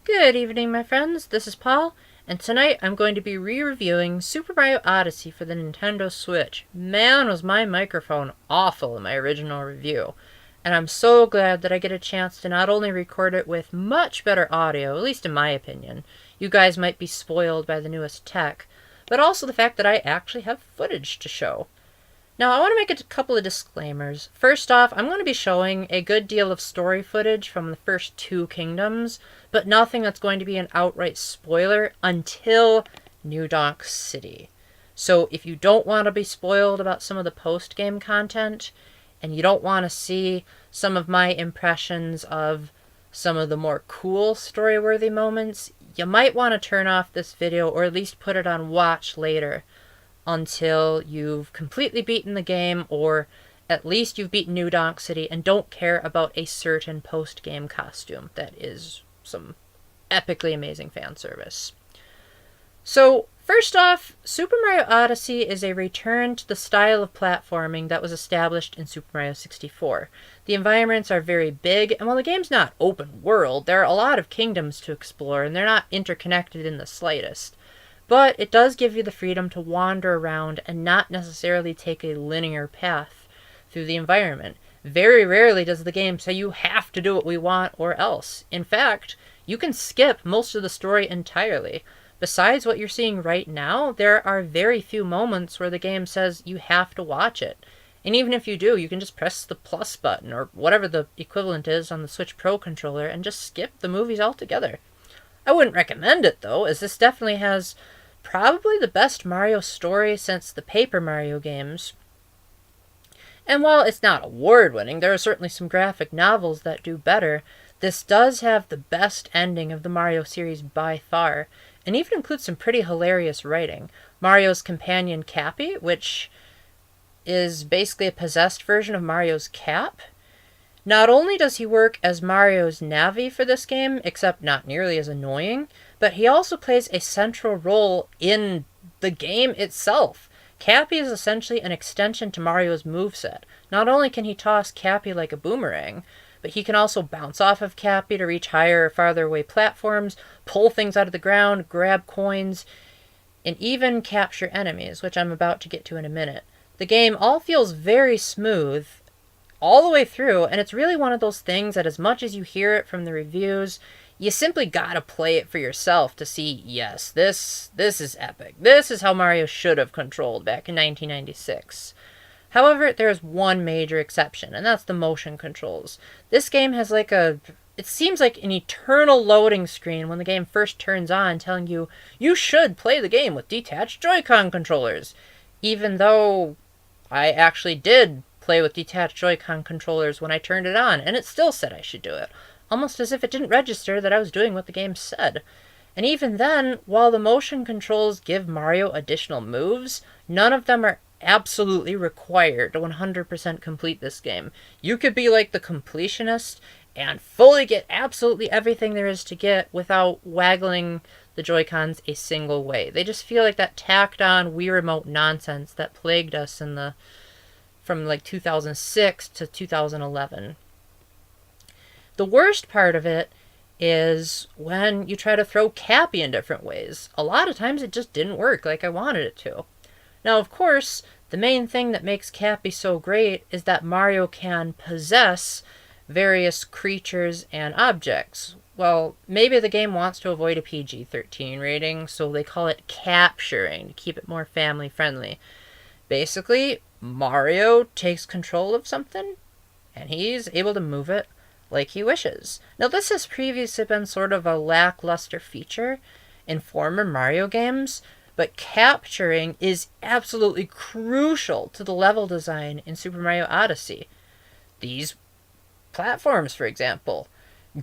Good evening, my friends. This is Paul, and tonight I'm going to be re-reviewing Super Mario Odyssey for the Nintendo Switch. Man, was my microphone awful in my original review, and I'm so glad that I get a chance to not only record it with much better audio, at least in my opinion. You guys might be spoiled by the newest tech, but also the fact that I actually have footage to show. Now, I want to make a couple of disclaimers. First off, I'm going to be showing a good deal of story footage from the first two kingdoms, but nothing that's going to be an outright spoiler until New Donk City. So if you don't want to be spoiled about some of the post-game content, and you don't want to see some of my impressions of some of the more cool story-worthy moments, you might want to turn off this video or at least put it on watch later until you've completely beaten the game, or at least you've beaten New Donk City and don't care about a certain post-game costume that is some epically amazing fan service. So, first off, Super Mario Odyssey is a return to the style of platforming that was established in Super Mario 64. The environments are very big, and while the game's not open world, there are a lot of kingdoms to explore, and they're not interconnected in the slightest. But it does give you the freedom to wander around and not necessarily take a linear path through the environment. Very rarely does the game say you have to do what we want or else. In fact, you can skip most of the story entirely. Besides what you're seeing right now, there are very few moments where the game says you have to watch it. And even if you do, you can just press the plus button or whatever the equivalent is on the Switch Pro controller and just skip the movies altogether. I wouldn't recommend it though, as this definitely has probably the best Mario story since the Paper Mario games. And while it's not award-winning, there are certainly some graphic novels that do better. This does have the best ending of the Mario series by far, and even includes some pretty hilarious writing. Mario's companion Cappy, which is basically a possessed version of Mario's Cap. Not only does he work as Mario's Navi for this game, except not nearly as annoying, but he also plays a central role in the game itself. Cappy is essentially an extension to Mario's moveset. Not only can he toss Cappy like a boomerang, but he can also bounce off of Cappy to reach higher or farther away platforms, pull things out of the ground, grab coins, and even capture enemies, which I'm about to get to in a minute. The game all feels very smooth all the way through, and it's really one of those things that as much as you hear it from the reviews, you simply gotta play it for yourself to see, yes, this is epic. This is how Mario should have controlled back in 1996. However, there is one major exception, and that's the motion controls. This game has it seems like an eternal loading screen when the game first turns on, telling you, you should play the game with detached Joy-Con controllers. Even though I actually did play with detached Joy-Con controllers when I turned it on, and it still said I should do it. Almost as if it didn't register that I was doing what the game said. And even then, while the motion controls give Mario additional moves, none of them are absolutely required to 100% complete this game. You could be like the completionist and fully get absolutely everything there is to get without waggling the Joy-Cons a single way. They just feel like that tacked on Wii Remote nonsense that plagued us from 2006 to 2011. The worst part of it is when you try to throw Cappy in different ways. A lot of times it just didn't work like I wanted it to. Now, of course, the main thing that makes Cappy so great is that Mario can possess various creatures and objects. Well, maybe the game wants to avoid a PG-13 rating, so they call it capturing to keep it more family-friendly. Basically, Mario takes control of something, and he's able to move it like he wishes. Now, this has previously been sort of a lackluster feature in former Mario games, but capturing is absolutely crucial to the level design in Super Mario Odyssey. These platforms, for example,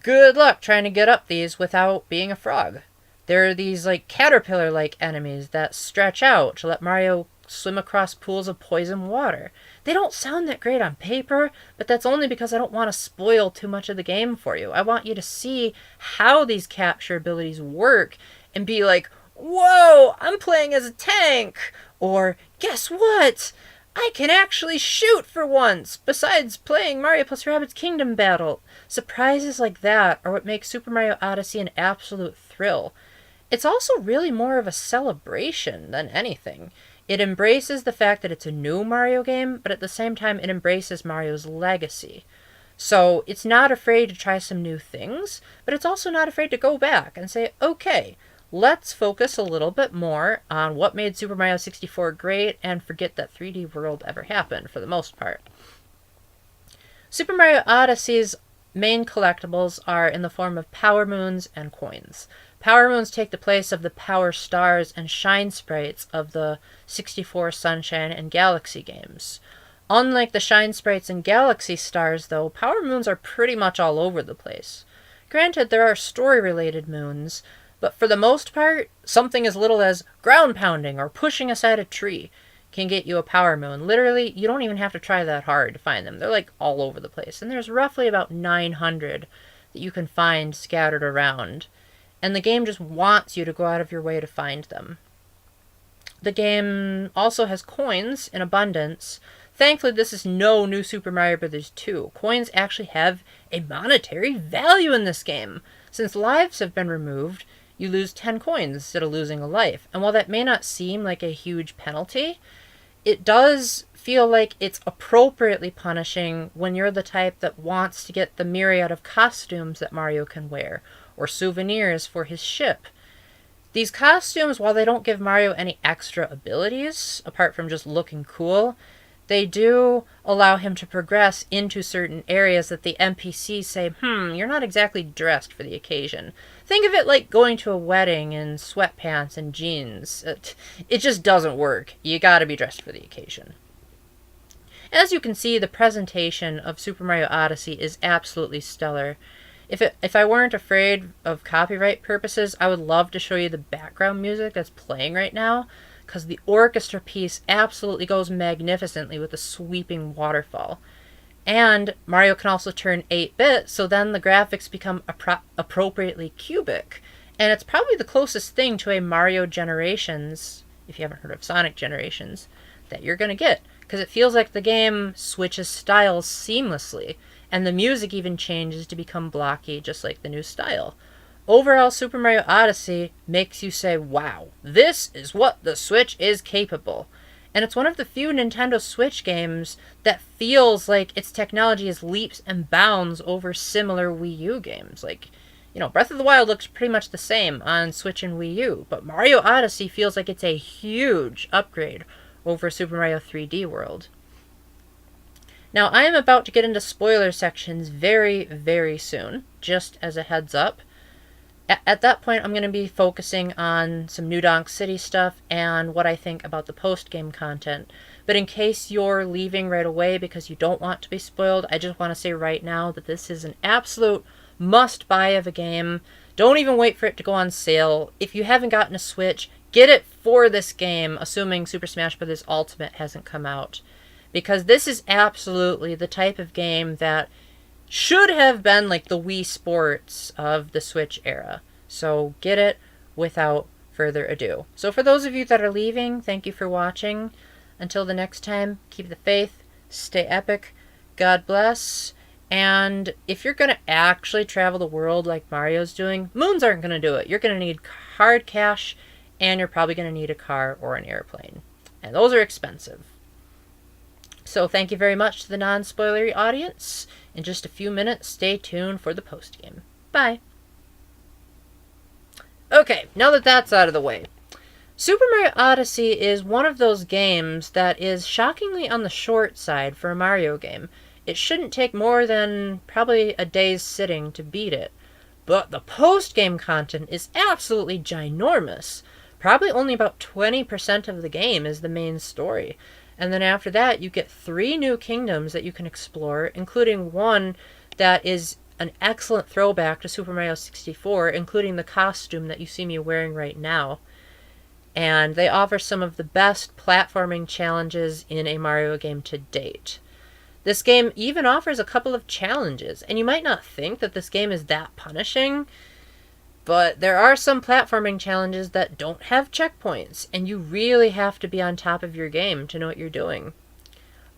good luck trying to get up these without being a frog. There are these caterpillar-like enemies that stretch out to let Mario swim across pools of poison water. They don't sound that great on paper, but that's only because I don't want to spoil too much of the game for you. I want you to see how these capture abilities work and be like, whoa, I'm playing as a tank! Or, guess what? I can actually shoot for once, besides playing Mario plus Rabbids Kingdom Battle. Surprises like that are what make Super Mario Odyssey an absolute thrill. It's also really more of a celebration than anything. It embraces the fact that it's a new Mario game, but at the same time it embraces Mario's legacy. So it's not afraid to try some new things, but it's also not afraid to go back and say, okay, let's focus a little bit more on what made Super Mario 64 great and forget that 3D World ever happened for the most part. Super Mario Odyssey's main collectibles are in the form of Power Moons and coins. Power Moons take the place of the Power Stars and Shine Sprites of the 64 Sunshine and Galaxy games. Unlike the Shine Sprites and Galaxy Stars, though, Power Moons are pretty much all over the place. Granted, there are story-related moons, but for the most part, something as little as ground pounding or pushing aside a tree can get you a Power Moon. Literally, you don't even have to try that hard to find them. They're like all over the place. And there's roughly about 900 that you can find scattered around. And the game just wants you to go out of your way to find them. The game also has coins in abundance. Thankfully, this is no New Super Mario Bros. 2. Coins actually have a monetary value in this game. Since lives have been removed, you lose 10 coins instead of losing a life. And while that may not seem like a huge penalty, it does feel like it's appropriately punishing when you're the type that wants to get the myriad of costumes that Mario can wear, or souvenirs for his ship. These costumes, while they don't give Mario any extra abilities, apart from just looking cool, they do allow him to progress into certain areas that the NPCs say, you're not exactly dressed for the occasion. Think of it like going to a wedding in sweatpants and jeans. It just doesn't work. You gotta be dressed for the occasion. As you can see, the presentation of Super Mario Odyssey is absolutely stellar. If I weren't afraid of copyright purposes, I would love to show you the background music that's playing right now, because the orchestra piece absolutely goes magnificently with the sweeping waterfall. And Mario can also turn 8-bit, so then the graphics become appropriately cubic. And it's probably the closest thing to a Mario Generations, if you haven't heard of Sonic Generations, that you're going to get. Because it feels like the game switches styles seamlessly, and the music even changes to become blocky, just like the new style. Overall, Super Mario Odyssey makes you say, wow, this is what the Switch is capable. And it's one of the few Nintendo Switch games that feels like its technology is leaps and bounds over similar Wii U games. Like, Breath of the Wild looks pretty much the same on Switch and Wii U, but Mario Odyssey feels like it's a huge upgrade over Super Mario 3D World. Now, I am about to get into spoiler sections very, very soon, just as a heads up. At that point, I'm going to be focusing on some new Donk City stuff and what I think about the post-game content. But in case you're leaving right away because you don't want to be spoiled, I just want to say right now that this is an absolute must-buy of a game. Don't even wait for it to go on sale. If you haven't gotten a Switch, get it for this game, assuming Super Smash Bros. Ultimate hasn't come out. Because this is absolutely the type of game that should have been like the Wii Sports of the Switch era. So get it without further ado. So for those of you that are leaving, thank you for watching. Until the next time, keep the faith, stay epic, God bless. And if you're going to actually travel the world like Mario's doing, moons aren't going to do it. You're going to need hard cash, and you're probably going to need a car or an airplane. And those are expensive. So thank you very much to the non-spoilery audience. In just a few minutes, stay tuned for the post-game. Bye. Okay, now that that's out of the way. Super Mario Odyssey is one of those games that is shockingly on the short side for a Mario game. It shouldn't take more than probably a day's sitting to beat it. But the post-game content is absolutely ginormous. Probably only about 20% of the game is the main story. And then after that, you get 3 new kingdoms that you can explore, including one that is an excellent throwback to Super Mario 64, including the costume that you see me wearing right now. And they offer some of the best platforming challenges in a Mario game to date. This game even offers a couple of challenges, and you might not think that this game is that punishing, but there are some platforming challenges that don't have checkpoints, and you really have to be on top of your game to know what you're doing.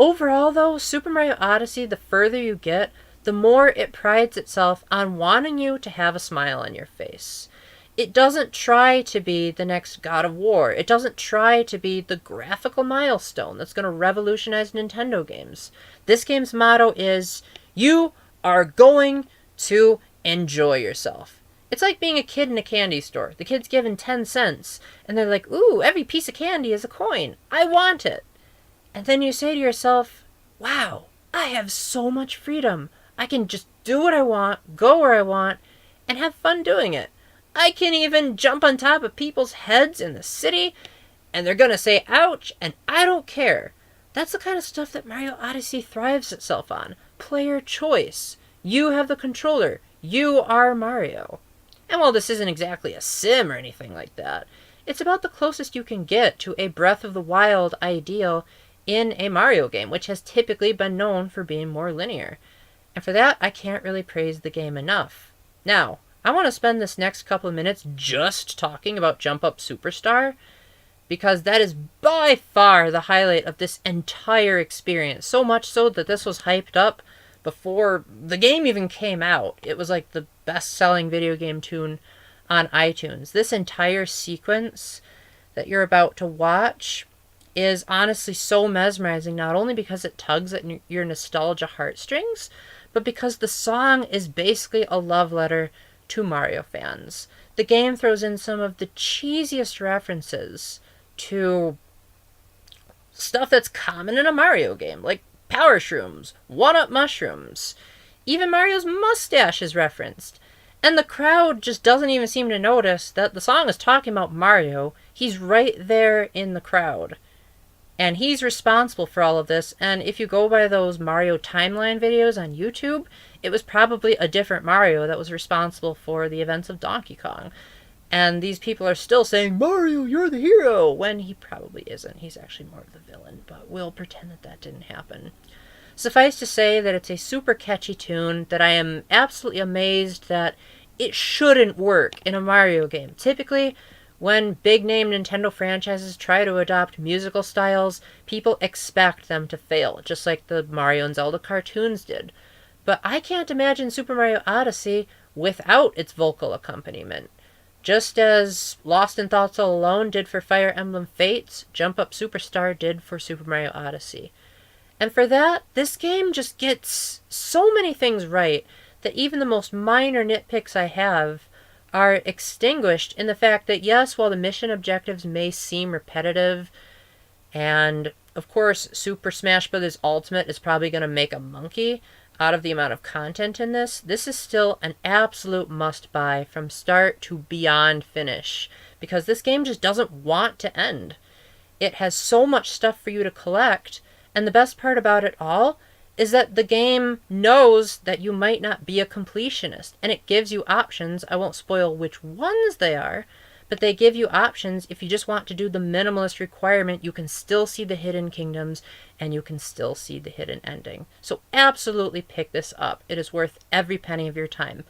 Overall, though, Super Mario Odyssey, the further you get, the more it prides itself on wanting you to have a smile on your face. It doesn't try to be the next God of War. It doesn't try to be the graphical milestone that's going to revolutionize Nintendo games. This game's motto is, you are going to enjoy yourself. It's like being a kid in a candy store. The kid's given 10 cents, and they're like, ooh, every piece of candy is a coin. I want it. And then you say to yourself, wow, I have so much freedom. I can just do what I want, go where I want, and have fun doing it. I can even jump on top of people's heads in the city, and they're gonna say ouch, and I don't care. That's the kind of stuff that Mario Odyssey thrives itself on. Player choice. You have the controller. You are Mario. And while this isn't exactly a sim or anything like that, it's about the closest you can get to a Breath of the Wild ideal in a Mario game, which has typically been known for being more linear. And for that, I can't really praise the game enough. Now, I want to spend this next couple of minutes just talking about Jump Up Superstar, because that is by far the highlight of this entire experience. So much so that this was hyped up before the game even came out. It was like the best-selling video game tune on iTunes. This entire sequence that you're about to watch is honestly so mesmerizing, not only because it tugs at your nostalgia heartstrings, but because the song is basically a love letter to Mario fans. The game throws in some of the cheesiest references to stuff that's common in a Mario game, like power shrooms, one-up mushrooms. Even Mario's mustache is referenced. And the crowd just doesn't even seem to notice that the song is talking about Mario. He's right there in the crowd. And he's responsible for all of this, and if you go by those Mario timeline videos on YouTube, it was probably a different Mario that was responsible for the events of Donkey Kong. And these people are still saying, Mario, you're the hero, when he probably isn't. He's actually more of the villain, but we'll pretend that that didn't happen. Suffice to say that it's a super catchy tune that I am absolutely amazed that it shouldn't work in a Mario game. Typically, when big-name Nintendo franchises try to adopt musical styles, people expect them to fail, just like the Mario and Zelda cartoons did. But I can't imagine Super Mario Odyssey without its vocal accompaniment. Just as Lost in Thoughts All Alone did for Fire Emblem Fates, Jump Up Superstar did for Super Mario Odyssey. And for that, this game just gets so many things right that even the most minor nitpicks I have are extinguished in the fact that, yes, while the mission objectives may seem repetitive, and of course Super Smash Bros. Ultimate is probably going to make a monkey out of the amount of content in this, this is still an absolute must-buy from start to beyond finish, because this game just doesn't want to end. It has so much stuff for you to collect, and the best part about it all is that the game knows that you might not be a completionist, and it gives you options. I won't spoil which ones they are, but they give you options. If you just want to do the minimalist requirement, you can still see the hidden kingdoms, and you can still see the hidden ending. So absolutely pick this up. It is worth every penny of your time.